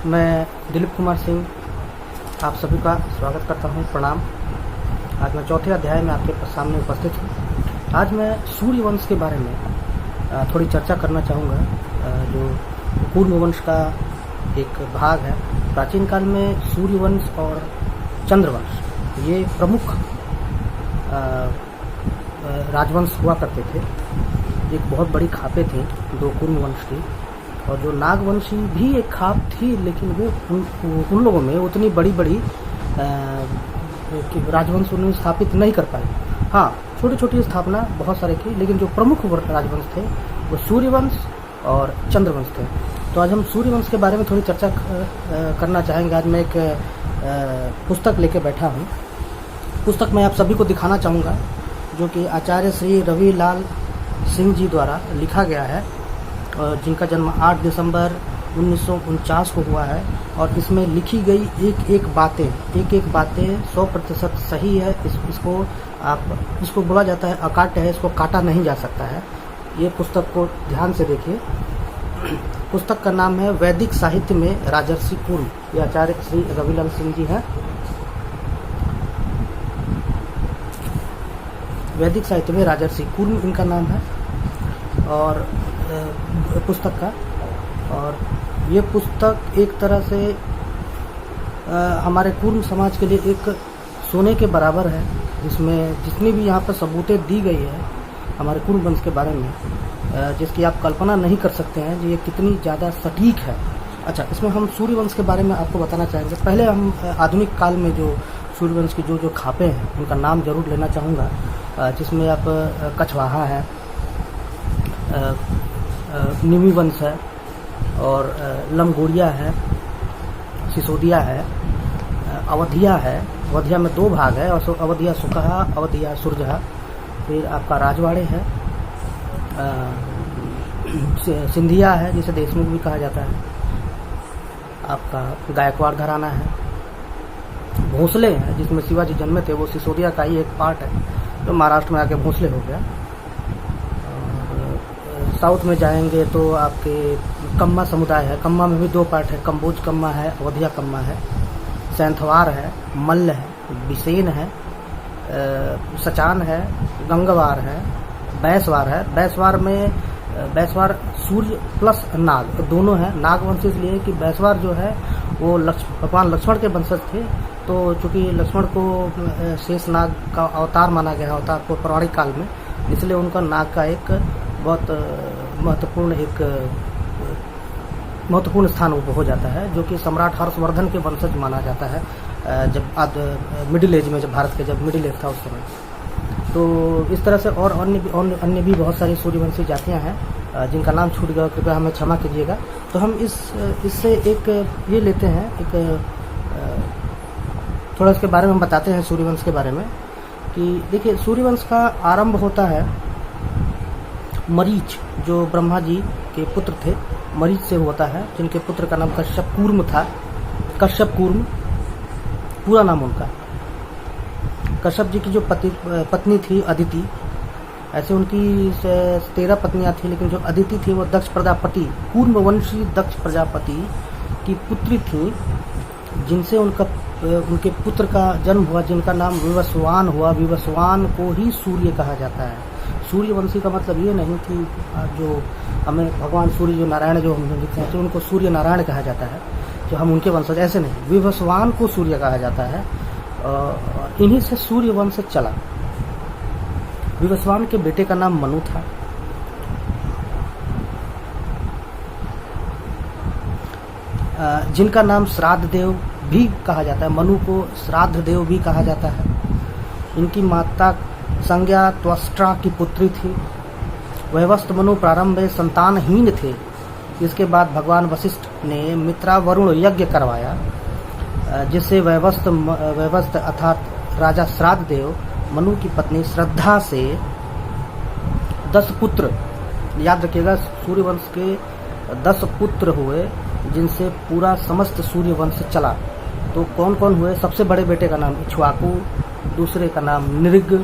मैं दिलीप कुमार सिंह आप सभी का स्वागत करता हूं। प्रणाम। आज मैं चौथे अध्याय में आपके सामने उपस्थित हूं। आज मैं सूर्यवंश के बारे में थोड़ी चर्चा करना चाहूँगा, जो कूर्मवंश का एक भाग है। प्राचीन काल में सूर्यवंश और चंद्रवंश ये प्रमुख राजवंश हुआ करते थे। एक बहुत बड़ी खापें थी दो कूर्मवंश की, और जो नागवंशी भी एक खाप थी, लेकिन वो उन लोगों में उतनी बड़ी राजवंश उन्होंने स्थापित नहीं कर पाए। हाँ, छोटी छोटी स्थापना बहुत सारे की, लेकिन जो प्रमुख राजवंश थे वो सूर्यवंश और चंद्रवंश थे। तो आज हम सूर्यवंश के बारे में थोड़ी चर्चा करना चाहेंगे। आज मैं एक पुस्तक लेके बैठा हूँ। पुस्तक मैं आप सभी को दिखाना चाहूँगा, जो कि आचार्य श्री रविलाल सिंह जी द्वारा लिखा गया है, जिनका जन्म 8 दिसंबर 1949 को हुआ है। और इसमें लिखी गई एक एक बातें 100% सही है। इसको बोला जाता है अकाट्य है, इसको काटा नहीं जा सकता है। ये पुस्तक को ध्यान से देखिए। पुस्तक का नाम है वैदिक साहित्य में राजर्षि कूर्म। ये आचार्य श्री रविलाल सिंह जी हैं। वैदिक साहित्य में राजर्षि कूर्म इनका नाम है, और पुस्तक का। और ये पुस्तक एक तरह से हमारे कूर्म समाज के लिए एक सोने के बराबर है, जिसमें जितनी भी यहाँ पर सबूतें दी गई है हमारे कूर्म वंश के बारे में, जिसकी आप कल्पना नहीं कर सकते हैं कि ये कितनी ज़्यादा सटीक है। अच्छा, इसमें हम सूर्यवंश के बारे में आपको बताना चाहेंगे। पहले हम आधुनिक काल में जो सूर्यवंश की जो खापें हैं उनका नाम जरूर लेना चाहूँगा, जिसमें आप कछवाहा है, निमि वंश है, और लमगोरिया है, सिसोदिया है, अवधिया है। अवधिया में 2 भाग है, और अवधिया सुकहा, अवधिया सुरजहा। फिर आपका राजवाड़े है, सिंधिया है, जिसे देशमुख भी कहा जाता है। आपका गायकवाड़ घराना है, भोसले है, जिसमें शिवाजी जन्मे थे, वो सिसोदिया का ही एक पार्ट है, जो महाराष्ट्र में आके भोसले हो गया। साउथ में जाएंगे तो आपके कम्मा समुदाय है। कम्मा में भी 2 पार्ट है, कम्बोज कम्मा है, अवधिया कम्मा है। सैंथवार है, मल्ल है, बिसेन है, सचान है, गंगवार है, बैसवार है। बैसवार सूर्य प्लस नाग तो दोनों है। नागवंश इसलिए कि बैसवार जो है वो भगवान लक्ष्मण के वंशज थे। तो चूंकि लक्ष्मण को शेष नाग का अवतार माना गया, अवतार को पौराणिक काल में, इसलिए उनका नाग का एक बहुत महत्वपूर्ण स्थान हो जाता है, जो कि सम्राट हर्षवर्धन के वंशज माना जाता है। जब मिडिल एज में, जब भारत के जब मिडिल एज था उस समय। तो इस तरह से और अन्य भी बहुत सारी सूर्यवंशी जातियां हैं, जिनका नाम छूट गया, कृपया हमें क्षमा कीजिएगा। तो हम इससे एक ये लेते हैं, एक थोड़ा इसके बारे में हम बताते हैं सूर्यवंश के बारे में। कि देखिए, सूर्यवंश का आरंभ होता है मरीच, जो ब्रह्मा जी के पुत्र थे, मरीच से होता है, जिनके पुत्र का नाम कश्यप कूर्म था। कश्यप कूर्म पूरा नाम उनका। कश्यप जी की जो पत्नी थी अदिति, ऐसे उनकी 13 पत्नियां थी, लेकिन जो अदिति थी वो दक्ष प्रजापति, कूर्मवंशी दक्ष प्रजापति की पुत्री थी, जिनसे उनके पुत्र का जन्म हुआ, जिनका नाम विवस्वान हुआ। विवस्वान को ही सूर्य कहा जाता है। सूर्यवंशी का मतलब ये नहीं कि जो हमें भगवान सूर्य, जो नारायण जो हम लिखते हैं, तो उनको सूर्य नारायण कहा जाता है, जो हम उनके वंशज, ऐसे नहीं। विवस्वान को सूर्य कहा जाता है। इन्हीं से सूर्यवंश चला। विवस्वान के बेटे का नाम मनु था। जिनका नाम श्राद्ध देव भी कहा जाता है। मनु को श्राद्ध देव भी कहा जाता है। इनकी माता संज्ञा त्वष्ट्रा की पुत्री थी। वैवस्त मनु प्रारंभ में संतानहीन थे। इसके बाद भगवान वशिष्ठ ने मित्रा वरुण यज्ञ करवाया, जिससे वैवस्त अर्थात राजा श्राद्ध देव मनु की पत्नी श्रद्धा से 10 पुत्र, याद रखिएगा, सूर्यवंश के 10 पुत्र हुए, जिनसे पूरा समस्त सूर्यवंश चला। तो कौन कौन हुए? सबसे बड़े बेटे का नाम इक्ष्वाकु, दूसरे का नाम नृग,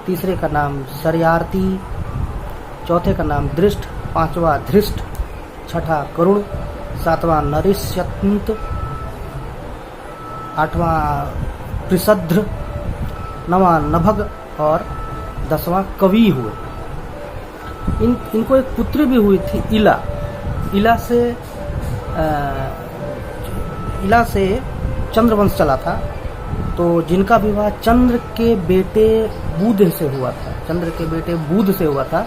तीसरे का नाम शर्यार्ती, चौथे का नाम दृष्ट, 5वां धृष्ट, छठा करुण, 7वां नरिष्यंत, 8वां पृषद्र, 9वां नभग और 10वां कवि हुए। इनको एक पुत्री भी हुई थी इला। इला से चंद्रवंश चला था, तो जिनका विवाह चंद्र के बेटे बुध से हुआ था,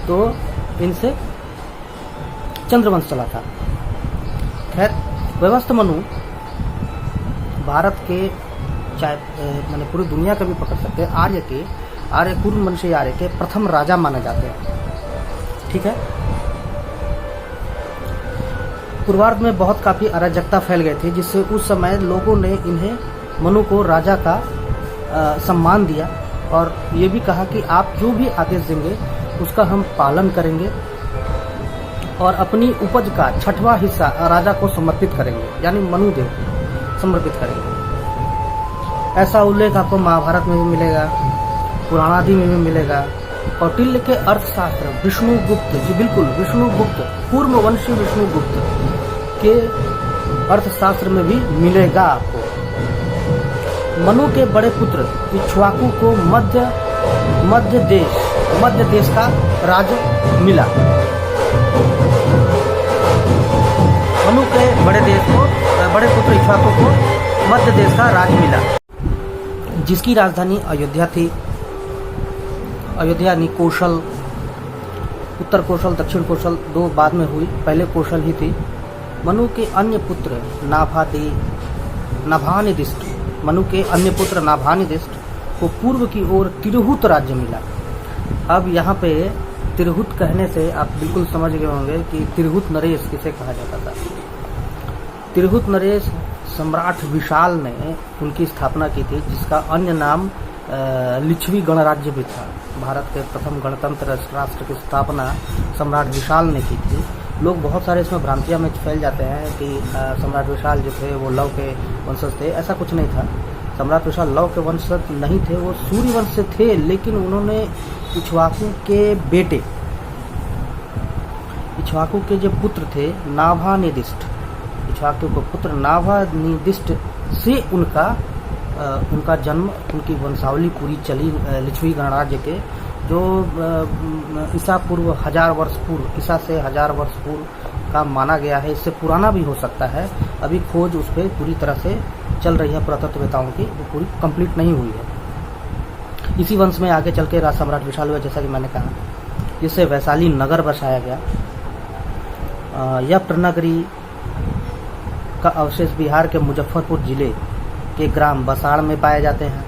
तो इनसे चंद्रवंश चला था। खैर, वैवस्वत मनु भारत के, चाहे मैंने पूरी दुनिया का भी पकड़ सकते हैं, आर्य कुरुवंशी आर्य के प्रथम राजा माने जाते हैं। ठीक है। पूर्वार्ध में बहुत काफी अराजकता फैल गई थी, जिससे उस समय लोगों ने इन्हें, मनु को राजा का सम्मान दिया और ये भी कहा कि आप जो भी आदेश देंगे उसका हम पालन करेंगे और अपनी उपज का 6वां हिस्सा राजा को समर्पित करेंगे, यानी मनुदेव को समर्पित करेंगे। ऐसा उल्लेख आपको महाभारत में भी मिलेगा, पुराणादि में भी मिलेगा। कौटिल्य के अर्थशास्त्र विष्णुगुप्त जी, बिल्कुल विष्णुगुप्त, पूर्ववंशी विष्णुगुप्त के अर्थशास्त्र में भी मिलेगा आपको। मनु के बड़े पुत्र इक्ष्वाकु को मध्य देश का राज मिला। मनु के बड़े पुत्र इक्ष्वाकु को मध्य देश का राज मिला, जिसकी राजधानी अयोध्या थी। अयोध्या यानी कौशल, उत्तर कौशल, दक्षिण कौशल, दो बाद में हुई, पहले कौशल ही थी। मनु के अन्य पुत्र नाभानिदिष्ट को पूर्व की ओर तिरहुत राज्य मिला। अब यहाँ पे तिरहुत कहने से आप बिल्कुल समझ गए होंगे कि तिरहुत नरेश किसे कहा जाता था। तिरहुत नरेश सम्राट विशाल ने उनकी स्थापना की थी, जिसका अन्य नाम लिच्छवी गणराज्य भी था। भारत के प्रथम गणतंत्र राष्ट्र की स्थापना सम्राट विशाल ने की थी। लोग बहुत सारे इसमें भ्रांतियां में फैल जाते हैं कि सम्राट विशाल जो थे वो लव के वंशज थे। ऐसा कुछ नहीं था। सम्राट विशाल लव के वंशज नहीं थे, वो सूर्य वंश से थे, लेकिन उन्होंने इक्ष्वाकु के जो पुत्र थे नाभानिदिष्ट, इक्ष्वाकु के पुत्र नाभानिदिष्ट से उनका जन्म, उनकी वंशावली पूरी चली। लिच्छवी गणराज्य के जो ईसा पूर्व 1000 वर्ष पूर्व, ईसा से 1000 वर्ष पूर्व का माना गया है। इससे पुराना भी हो सकता है, अभी खोज उस पर पूरी तरह से चल रही है पुरातत्ववेताओं की, वो पूरी कंप्लीट नहीं हुई है। इसी वंश में आगे चल के राज सम्राट विशाल हुआ, जैसा कि मैंने कहा, जिससे वैशाली नगर बसाया गया। यह प्रनगरी का अवशेष बिहार के मुजफ्फरपुर जिले के ग्राम बसाड़ में पाए जाते हैं।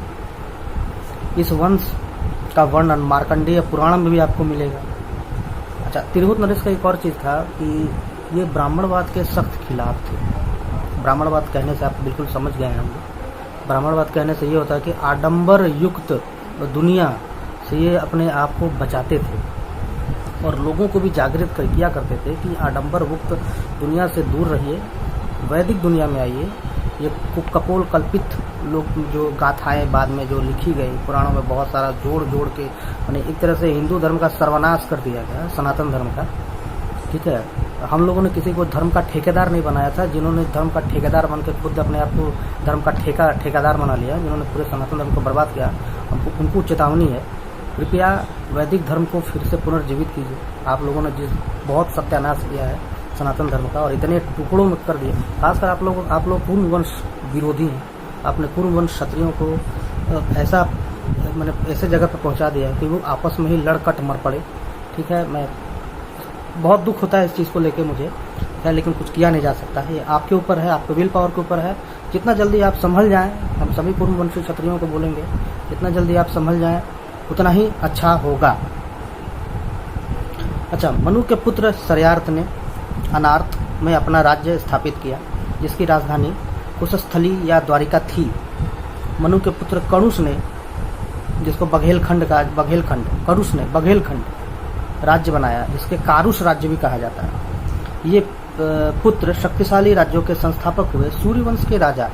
इस वंश का वर्णन मार्कंडेय पुराण में भी आपको मिलेगा। अच्छा, तिरहुत नरेश का एक और चीज था कि ये ब्राह्मणवाद के सख्त खिलाफ थे। ब्राह्मणवाद कहने से आप बिल्कुल समझ गए हैं हम लोग। ब्राह्मणवाद कहने से ये होता है कि आडंबर युक्त दुनिया से ये अपने आप को बचाते थे और लोगों को भी जागृत किया करते थे कि आडंबर मुक्त दुनिया से दूर रहिए, वैदिक दुनिया में आइए। ये कपोल कल्पित लोग जो गाथाएं बाद में जो लिखी गई पुराणों में, बहुत सारा जोड़ के यानी एक तरह से हिंदू धर्म का सर्वनाश कर दिया गया, सनातन धर्म का। ठीक है, हम लोगों ने किसी को धर्म का ठेकेदार नहीं बनाया था। जिन्होंने धर्म का ठेकेदार बन के खुद अपने आप को धर्म का ठेकेदार बना लिया, जिन्होंने पूरे सनातन धर्म को बर्बाद किया, उनको चेतावनी है, कृपया वैदिक धर्म को फिर से पुनर्जीवित कीजिए। आप लोगों ने बहुत सत्यानाश किया है सनातन धर्म का और इतने टुकड़ों में कर दिए। खासकर आप लोग पूर्ण वंश विरोधी हैं। आपने पूर्ण वंश क्षत्रियों को ऐसे जगह पर पहुंचा दिया है कि वो आपस में ही लड़कट मर पड़े। ठीक है, मैं बहुत दुख होता है इस चीज़ को लेके मुझे है, लेकिन कुछ किया नहीं जा सकता है। ये आपके ऊपर है, आपके विल पावर के ऊपर है। जितना जल्दी आप संभल जाएं, हम सभी पूर्ण वंशी क्षत्रियों को बोलेंगे, जितना जल्दी आप संभल जाएं उतना ही अच्छा होगा। अच्छा, मनु के पुत्र शर्यार्थ ने अनार्थ में अपना राज्य स्थापित किया, जिसकी राजधानी कुशस्थली या द्वारिका थी। मनु के पुत्र कणुष ने, जिसको बघेलखंड राज्य बनाया, जिसके कारुष राज्य भी कहा जाता है। ये पुत्र शक्तिशाली राज्यों के संस्थापक हुए। सूर्यवंश के राजा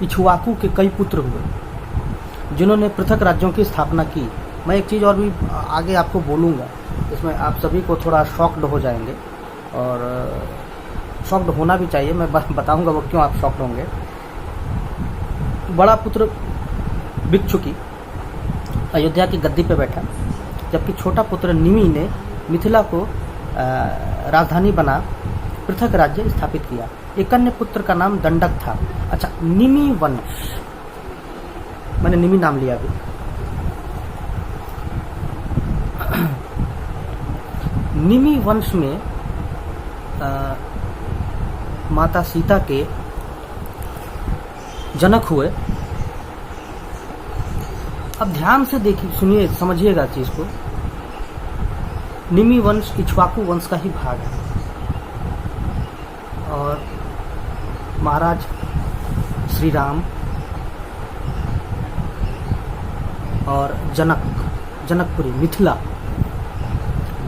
इक्ष्वाकु के कई पुत्र हुए, जिन्होंने पृथक राज्यों की स्थापना की। मैं एक चीज़ और भी आगे आपको बोलूँगा, इसमें आप सभी को थोड़ा शॉक्ड हो जाएंगे और शॉक्ड होना भी चाहिए, मैं बताऊंगा वो क्यों आप शॉक्ड होंगे। बड़ा पुत्र भिक्षुकी अयोध्या की गद्दी पे बैठा, जबकि छोटा पुत्र निमि ने मिथिला को राजधानी बना पृथक राज्य स्थापित किया। एक अन्य पुत्र का नाम दंडक था। अच्छा, निमि वंश, मैंने निमि नाम लिया अभी। निमि वंश में माता सीता के जनक हुए। अब ध्यान से देखिए, सुनिए, समझिएगा चीज को। निमि वंश इक्ष्वाकु वंश का ही भाग है और महाराज श्री राम और जनकपुरी मिथिला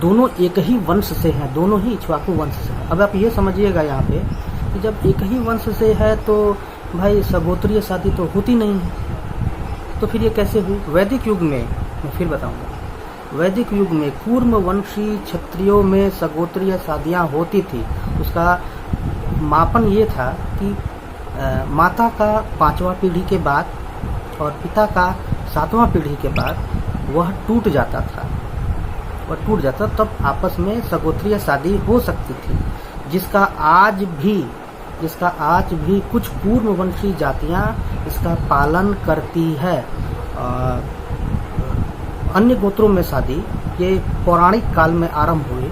दोनों एक ही वंश से हैं, दोनों ही इक्ष्वाकु वंश से हैं। अब आप ये समझिएगा यहाँ पे कि जब एक ही वंश से है तो भाई सगोत्रीय शादी तो होती नहीं है, तो फिर ये कैसे हुई? वैदिक युग में, मैं फिर बताऊंगा, वैदिक युग में कूर्मवंशी क्षत्रियों में सगोत्रीय शादियां होती थी। उसका मापन ये था कि माता का 5वां पीढ़ी के बाद और पिता का 7वां पीढ़ी के बाद वह टूट जाता था, तब आपस में सगोत्रीय शादी हो सकती थी, जिसका आज भी कुछ पूर्ववंशी जातियां इसका पालन करती है। अन्य गोत्रों में शादी ये पौराणिक काल में आरंभ हुई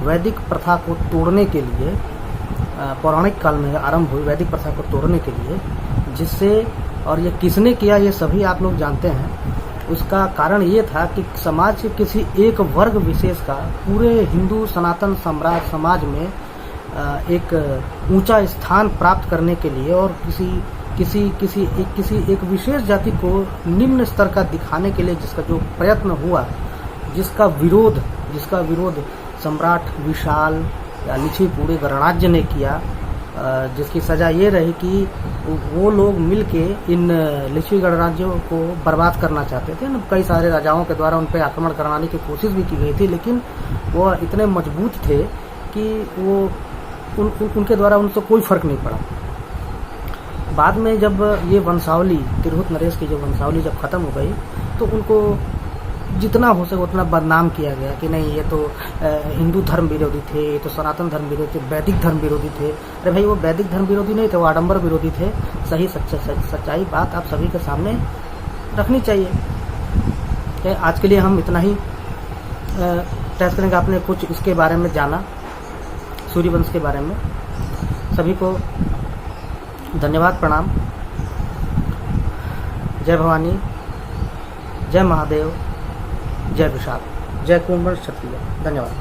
वैदिक प्रथा को तोड़ने के लिए, वैदिक प्रथा को तोड़ने के लिए, जिससे, और ये किसने किया ये सभी आप लोग जानते हैं। उसका कारण ये था कि समाज के किसी एक वर्ग विशेष का पूरे हिंदू सनातन सम्राट समाज में एक ऊंचा स्थान प्राप्त करने के लिए और किसी एक विशेष जाति को निम्न स्तर का दिखाने के लिए जिसका जो प्रयत्न हुआ, जिसका विरोध सम्राट विशाल या लिच्छवी पूरे गणराज्य ने किया, जिसकी सजा ये रही कि वो लोग मिलके इन लिच्छवी गणराज्यों को बर्बाद करना चाहते थे। कई सारे राजाओं के द्वारा उन पर आक्रमण कराने की कोशिश भी की गई थी, लेकिन वो इतने मजबूत थे कि वो उनके द्वारा उनसे कोई फर्क नहीं पड़ा। बाद में जब ये वंशावली, तिरहुत नरेश की जो वंशावली जब खत्म हो गई, तो उनको जितना हो सके उतना बदनाम किया गया कि नहीं ये तो हिंदू धर्म विरोधी थे, ये तो सनातन धर्म विरोधी थे, वैदिक धर्म विरोधी थे। अरे भाई, वो वैदिक धर्म विरोधी नहीं थे, वो आडंबर विरोधी थे। सही सच्चाई बात आप सभी के सामने रखनी चाहिए। आज के लिए हम इतना ही टेस्ट करेंगे। आपने कुछ इसके बारे में जाना, सूर्यवंश के बारे में। सभी को धन्यवाद, प्रणाम। जय भवानी, जय महादेव, जय विशाल, जय कुंवर क्षत्रिय। धन्यवाद।